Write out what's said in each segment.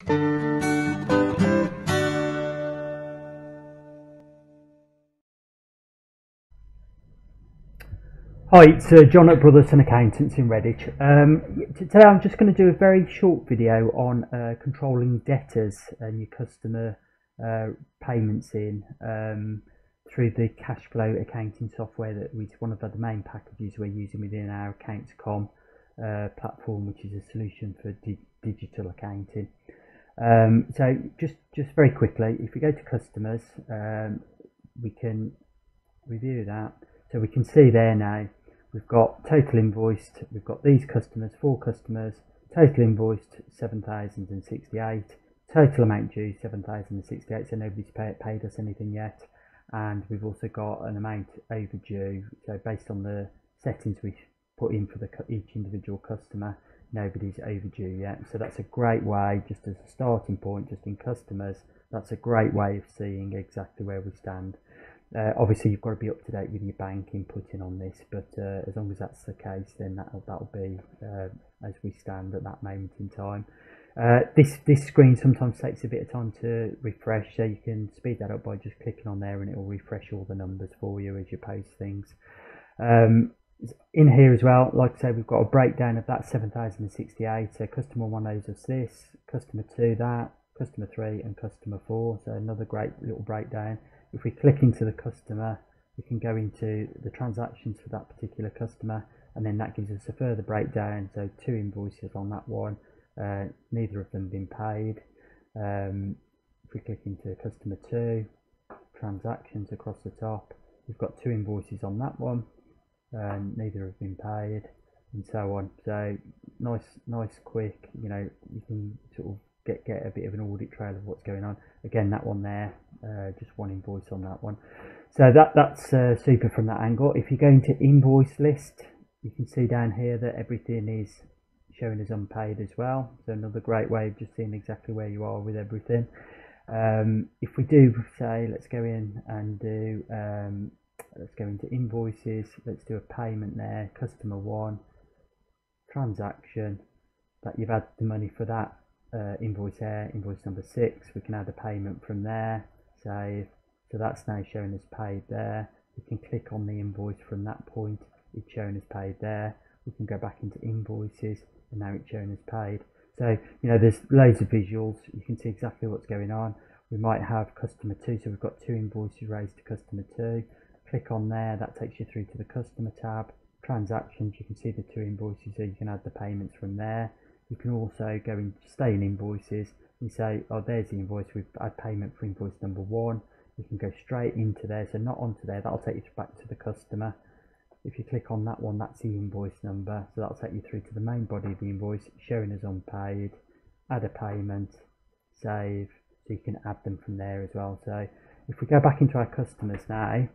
Hi, it's John at Brothers and Accountants in Redditch. Today I'm just going to do a very short video on controlling debtors and your customer payments in through the Cashflow accounting software that is one of the main packages we're using within our Accounts.com platform, which is a solution for digital accounting. So just very quickly, if we go to customers, we can review that. So we can see there now we've got total invoiced, we've got these customers, 4 customers, total invoiced 7,068, total amount due 7,068, so nobody's paid us anything yet, and we've also got an amount overdue. So based on the settings we put in for each individual customer, nobody's overdue yet. So that's a great way, just as a starting point, just in customers, that's a great way of seeing exactly where we stand. Obviously you've got to be up to date with your bank inputting on this, but as long as that's the case, then that'll be as we stand at that moment in time. This screen sometimes takes a bit of time to refresh, so you can speed that up by just clicking on there and it will refresh all the numbers for you as you post things. In here as well, like I say, we've got a breakdown of that 7,068. So customer 1 owes us this, customer 2 that, customer 3 and customer 4. So another great little breakdown. If we click into the customer, we can go into the transactions for that particular customer, and then that gives us a further breakdown. So 2 invoices on that one, neither of them been paid. If we click into customer 2, transactions across the top, we've got 2 invoices on that one, neither have been paid, and so on. So nice quick, you can sort of get a bit of an audit trail of what's going on. Again, that one there, just 1 invoice on that one. So that's super from that angle. If you go into invoice list, you can see down here that everything is showing as unpaid as well. So another great way of just seeing exactly where you are with everything. If we do say, let's go in and do let's go into invoices, let's do a payment there, customer 1, transaction, that you've had the money for that invoice there, invoice number 6, we can add a payment from there, save. So that's now showing as paid there. We can click on the invoice from that point, it's shown as paid there. We can go back into invoices and now it's shown as paid. So there's loads of visuals, you can see exactly what's going on. We might have customer 2, so we've got 2 invoices raised to customer 2. Click on there, that takes you through to the customer tab. Transactions, you can see the 2 invoices, so you can add the payments from there. You can also go and stay in invoices and say, oh, there's the invoice, we've had payment for invoice number 1. You can go straight into there, so not onto there, that'll take you back to the customer. If you click on that one, that's the invoice number, so that'll take you through to the main body of the invoice, showing as unpaid, add a payment, save, so you can add them from there as well. So if we go back into our customers now,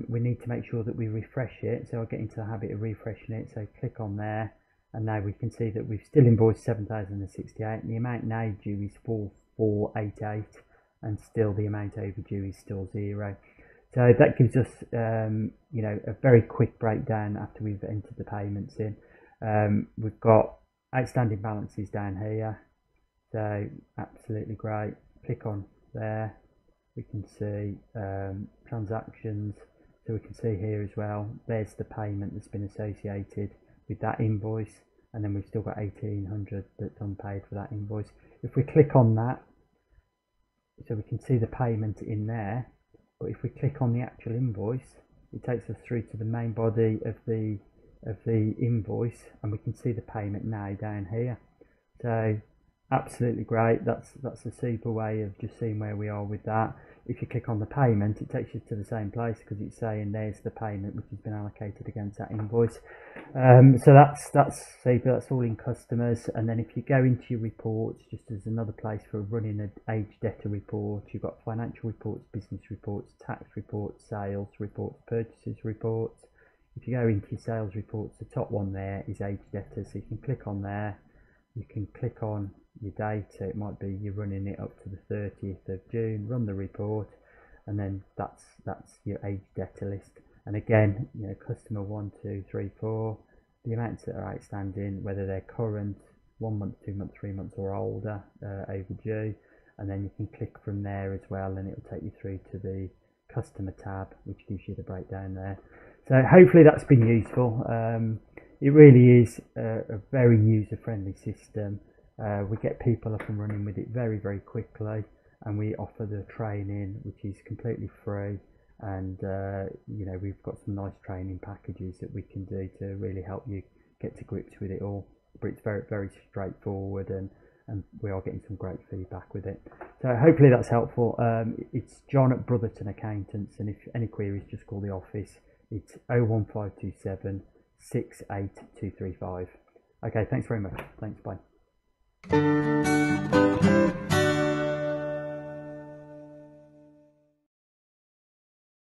we need to make sure that we refresh it, so I'll get into the habit of refreshing it, so click on there. And now we can see that we've still invoiced 7,068 and the amount now due is 4,488 and still the amount overdue is still 0. So that gives us a very quick breakdown after we've entered the payments in. We've got outstanding balances down here, so absolutely great. Click on there, we can see transactions, so we can see here as well, there's the payment that's been associated with that invoice, and then we've still got 1,800 that's unpaid for that invoice. If we click on that, so we can see the payment in there, but if we click on the actual invoice, it takes us through to the main body of the invoice, and we can see the payment now down here. So absolutely great. That's a super way of just seeing where we are with that. If you click on the payment, it takes you to the same place because it's saying there's the payment which has been allocated against that invoice. So that's super. That's all in customers. And then if you go into your reports, just as another place for running an age debtor report, you've got financial reports, business reports, tax reports, sales reports, purchases reports. If you go into your sales reports, the top one there is age debtor, so you can click on there. You can click on your date, so it might be you're running it up to the 30th of June, run the report, and then that's your age debtor list. And again, customer 1, 2, 3, 4, the amounts that are outstanding, whether they're current, 1 month, 2 months, 3 months or older overdue, and then you can click from there as well, and it will take you through to the customer tab, which gives you the breakdown there. So hopefully that's been useful. It really is a very user-friendly system. We get people up and running with it very, very quickly, and we offer the training, which is completely free. And you know, we've got some nice training packages that we can do to really help you get to grips with it all. But it's very, very straightforward, and we are getting some great feedback with it. So hopefully that's helpful. It's John at Brotherton Accountants, and if any queries, just call the office. It's 01527 68235. Okay, thanks very much. Thanks, bye.